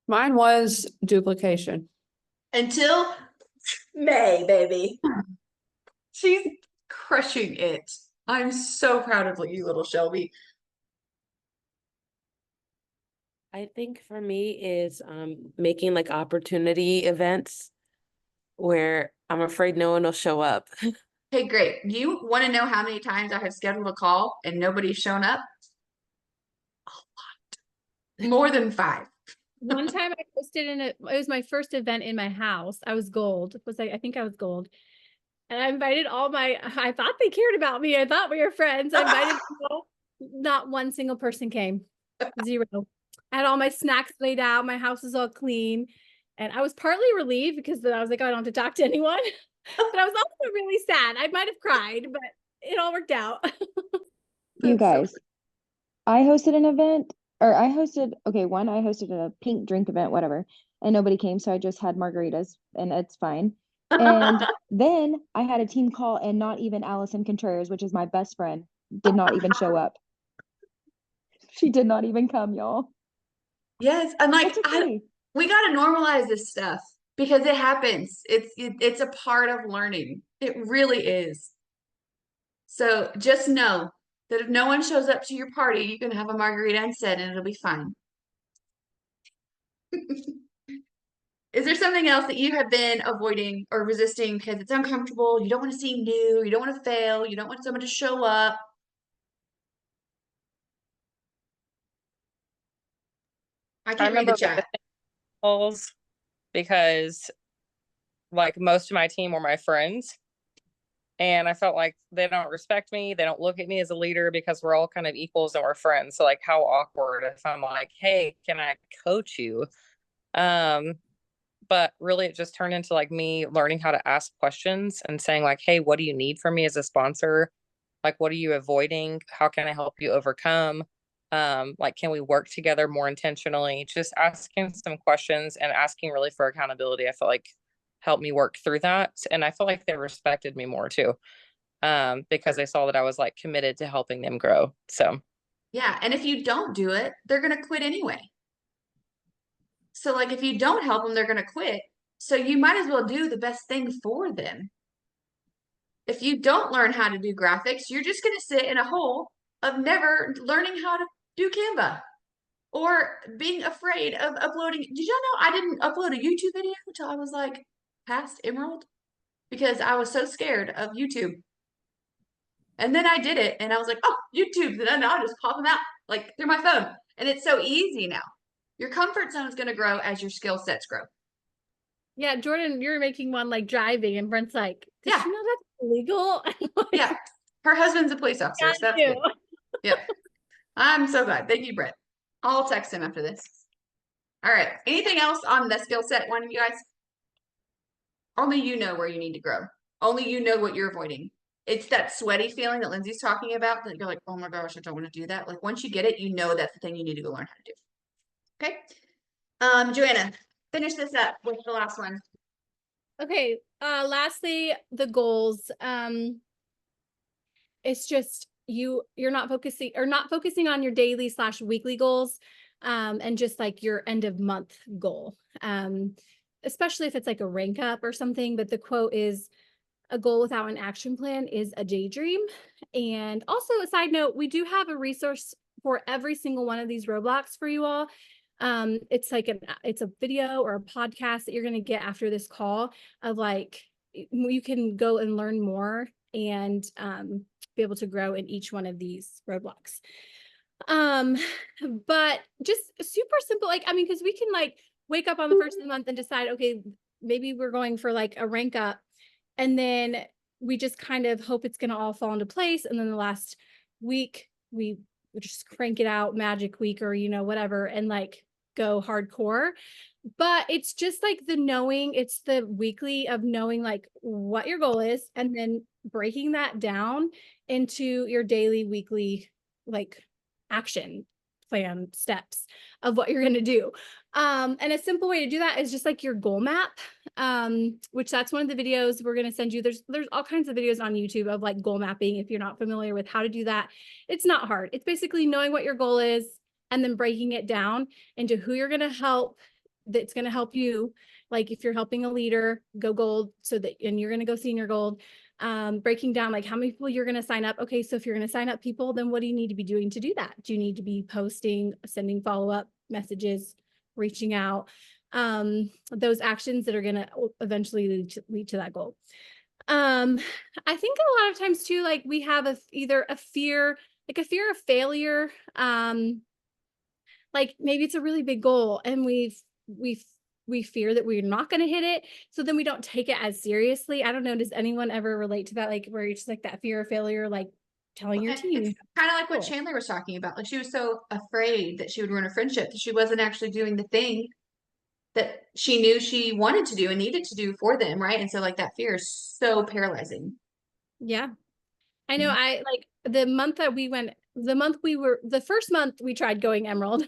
Mine was duplication. Until May, baby. She's crushing it. I'm so proud of you, little Shelby. I think for me is making like opportunity events where I'm afraid no one will show up. Okay, great. Do you want to know how many times I have scheduled a call and nobody's shown up? A lot. More than 5. One time I hosted it was my first event in my house. I was gold. I think I was gold. And I invited I thought they cared about me. I thought we were friends. I invited people. Not one single person came. 0. I had all my snacks laid out. My house was all clean. And I was partly relieved because then I was like, oh, I don't have to talk to anyone. But I was also really sad. I might have cried, but it all worked out. You guys, I hosted an event, or I hosted a pink drink event, whatever, and nobody came, so I just had margaritas, and it's fine. And then I had a team call, and not even Allison Contreras, which is my best friend, did not even show up. She did not even come, y'all. Yes, I'm like, Okay. we got to normalize this stuff because it happens. It's a part of learning. It really is. So just know that if no one shows up to your party, you can have a margarita instead and it'll be fine. Is there something else that you have been avoiding or resisting because it's uncomfortable? You don't want to seem new. You don't want to fail. You don't want someone to show up. I can't read the chat. Calls because like most of my team were my friends. And I felt like they don't respect me. They don't look at me as a leader because we're all kind of equals and we're friends. So like how awkward if I'm like, hey, can I coach you? But really it just turned into like me learning how to ask questions and saying like, hey, what do you need from me as a sponsor? Like, what are you avoiding? How can I help you overcome? Like, can we work together more intentionally? Just asking some questions and asking really for accountability. I feel like helped me work through that. And I feel like they respected me more too. Because they saw that I was like committed to helping them grow. So yeah. And if you don't do it, they're going to quit anyway. So like, if you don't help them, they're going to quit. So you might as well do the best thing for them. If you don't learn how to do graphics, you're just going to sit in a hole of never learning how to do Canva or being afraid of uploading. Did y'all know I didn't upload a YouTube video until I was like past Emerald because I was so scared of YouTube. And then I did it and I was like, oh, YouTube. And then I'll just pop them out like through my phone. And it's so easy now. Your comfort zone is going to grow as your skill sets grow. Yeah, Jordan, you're making one like driving, and Brent's like, "Did Yeah. you know that's illegal?" Like, yeah, her husband's a police officer, so that's good. Yep, I'm so glad. Thank you, Brent. I'll text him after this. All right. Anything else on the skill set one, you guys? Only you know where you need to grow. Only you know what you're avoiding. It's that sweaty feeling that Lindsay's talking about that you're like, oh my gosh, I don't want to do that. Like once you get it, you know that's the thing you need to go learn how to do. Okay. Joanna, finish this up with the last one. Okay. Lastly, the goals. It's just you're not focusing on your daily/weekly goals, and just like your end of month goal. Especially if it's like a rank up or something. But the quote is, a goal without an action plan is a daydream. And also a side note, we do have a resource for every single one of these roadblocks for you all. It's like it's a video or a podcast that you're going to get after this call of like, you can go and learn more and be able to grow in each one of these roadblocks. But just super simple. Like, I mean, because we can like wake up on the first of the month and decide, okay, maybe we're going for like a rank up. And then we just kind of hope it's going to all fall into place. And then the last week, we just crank it out, magic week or, whatever, and like go hardcore. But it's just like it's the weekly of knowing like what your goal is and then breaking that down into your daily, weekly, like action plan steps of what you're going to do. And a simple way to do that is just like your goal map, which that's one of the videos we're going to send you. There's all kinds of videos on YouTube of like goal mapping. If you're not familiar with how to do that, it's not hard. It's basically knowing what your goal is and then breaking it down into who you're going to help, that's going to help you. Like if you're helping a leader, go gold, so that, and you're going to go senior gold, breaking down like how many people you're going to sign up. Okay, so if you're going to sign up people, then what do you need to be doing to do that? Do you need to be posting, sending follow-up messages, reaching out, those actions that are going to eventually lead to that goal. I think a lot of times too, like we have either a fear, like a fear of failure. Like maybe it's a really big goal and we fear that we're not going to hit it. So then we don't take it as seriously. I don't know. Does anyone ever relate to that? Like where it's just like that fear of failure, like telling your team. It's kind of like what Chandler was talking about. Like she was so afraid that she would ruin a friendship that she wasn't actually doing the thing that she knew she wanted to do and needed to do for them. Right. And so like that fear is so paralyzing. Yeah. I know. I like the month that we went, the first month we tried going Emerald,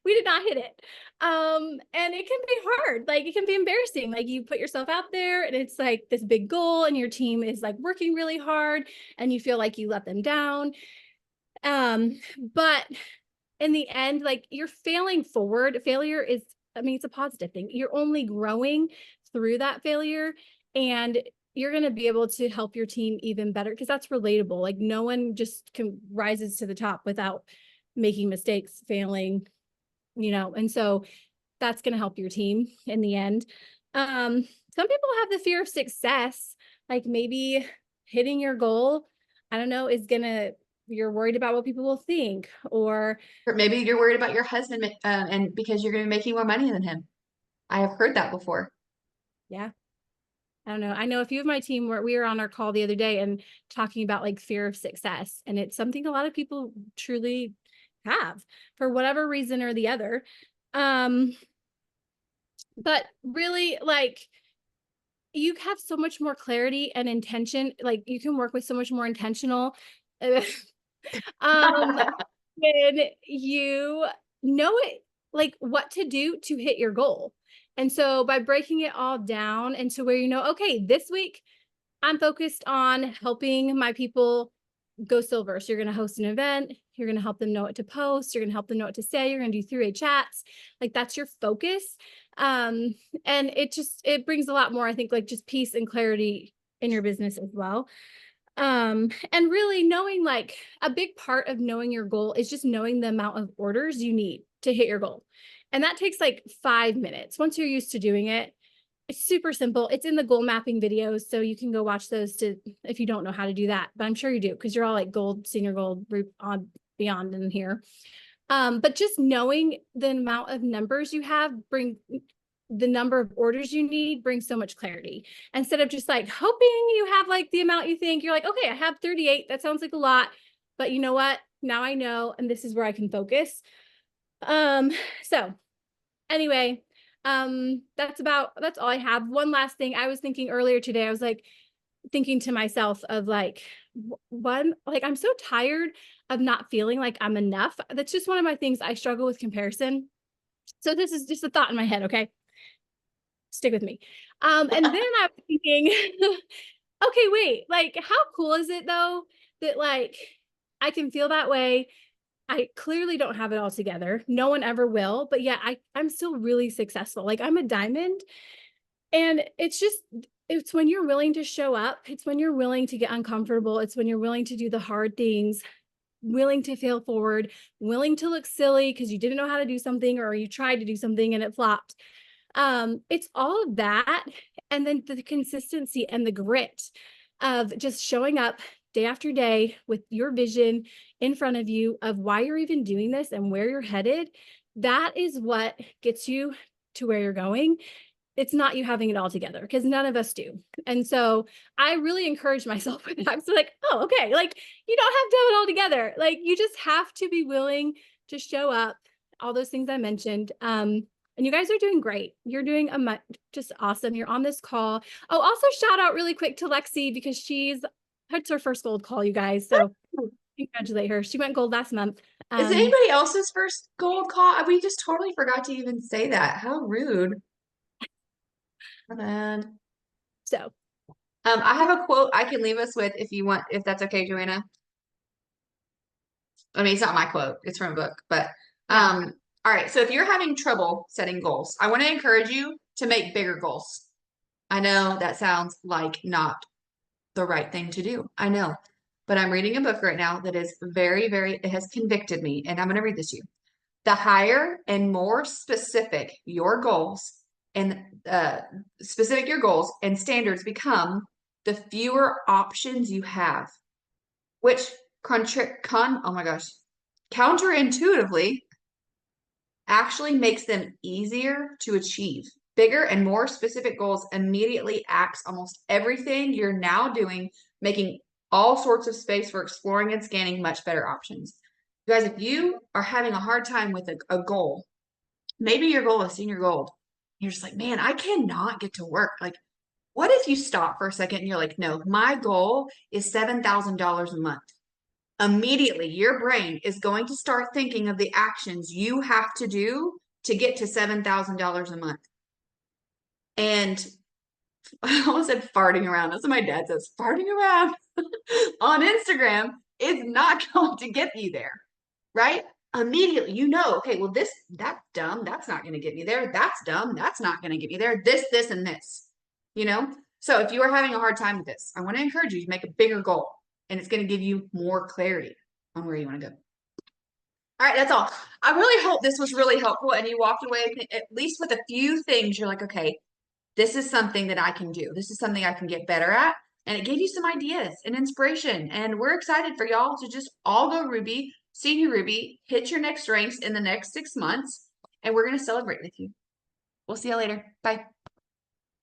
we did not hit it. And it can be hard. Like it can be embarrassing. Like you put yourself out there and it's like this big goal and your team is like working really hard and you feel like you let them down. But in the end, like you're failing forward. Failure is, I mean, it's a positive thing. You're only growing through that failure, and you're going to be able to help your team even better because that's relatable. Like no one just rises to the top without making mistakes, failing, and so that's going to help your team in the end. Some people have the fear of success, like maybe hitting your goal, I don't know, you're worried about what people will think, or maybe you're worried about your husband and because you're going to be making more money than him. I have heard that before. Yeah. I don't know. I know a few of my team where we were on our call the other day and talking about like fear of success. And it's something a lot of people truly have for whatever reason or the other. But really like you have so much more clarity and intention. Like you can work with so much more intentional, when you know it, like what to do to hit your goal. And so by breaking it all down into where, okay, this week I'm focused on helping my people go silver. So you're going to host an event. You're going to help them know what to post. You're going to help them know what to say. You're going to do 3-way chats. Like that's your focus. And it brings a lot more, I think, like just peace and clarity in your business as well. And really knowing, like a big part of knowing your goal is just knowing the amount of orders you need to hit your goal. And that takes like 5 minutes. Once you're used to doing it, it's super simple. It's in the goal mapping videos. So you can go watch those if you don't know how to do that, but I'm sure you do because you're all like gold, senior gold, on beyond in here. But just knowing the amount of numbers you have, the number of orders you need brings so much clarity. Instead of just like hoping you have like the amount you think, you're like, okay, I have 38. That sounds like a lot, but you know what? Now I know, and this is where I can focus. So anyway, that's all I have. One last thing I was thinking earlier today, I was like thinking to myself of like, I'm so tired of not feeling like I'm enough. That's just one of my things. I struggle with comparison. So this is just a thought in my head. Okay. Stick with me. And then I was thinking, okay, wait, like how cool is it though, that like I can feel that way. I clearly don't have it all together. No one ever will, but yeah, I'm still really successful. Like I'm a diamond, and it's when you're willing to show up. It's when you're willing to get uncomfortable. It's when you're willing to do the hard things, willing to fail forward, willing to look silly because you didn't know how to do something or you tried to do something and it flopped. It's all of that. And then the consistency and the grit of just showing up day after day with your vision in front of you of why you're even doing this and where you're headed. That is what gets you to where you're going. It's not you having it all together, because none of us do. And so I really encourage myself with that. I'm so like, oh, okay. Like you don't have to have it all together. Like you just have to be willing to show up, all those things I mentioned. And you guys are doing great. You're doing just awesome. You're on this call. Oh, also shout out really quick to Lexi, because it's her first gold call, you guys. So congratulate her. She went gold last month. Is it anybody else's first gold call? We just totally forgot to even say that. How rude. My bad. So I have a quote I can leave us with if you want, if that's okay, Joanna. I mean, it's not my quote, it's from a book, but all right. So if you're having trouble setting goals, I want to encourage you to make bigger goals. I know that sounds like not the right thing to do. I know, but I'm reading a book right now that is very, it has convicted me, and I'm going to read this to you. The higher and more specific your goals and specific your goals and standards become, the fewer options you have, which oh my gosh, counterintuitively actually makes them easier to achieve. Bigger and more specific goals immediately axe almost everything you're now doing, making all sorts of space for exploring and scanning much better options. You guys, if you are having a hard time with a goal, maybe your goal is senior gold. You're just like, man, I cannot get to work. Like, what if you stop for a second and you're like, no, my goal is $7,000 a month. Immediately, your brain is going to start thinking of the actions you have to do to get to $7,000 a month. And I almost said farting around. That's what my dad says. Farting around on Instagram is not going to get you there, right? Immediately, you know, okay, well, that's dumb. That's not going to get me there. That's dumb. That's not going to get me there. This, and this, you know? So if you are having a hard time with this, I want to encourage you to make a bigger goal, and it's going to give you more clarity on where you want to go. All right, that's all. I really hope this was really helpful and you walked away at least with a few things. You're like, okay, this is something that I can do. This is something I can get better at. And it gave you some ideas and inspiration. And we're excited for y'all to just all go Ruby, senior Ruby, hit your next ranks in the next 6 months. And we're going to celebrate with you. We'll see you later. Bye.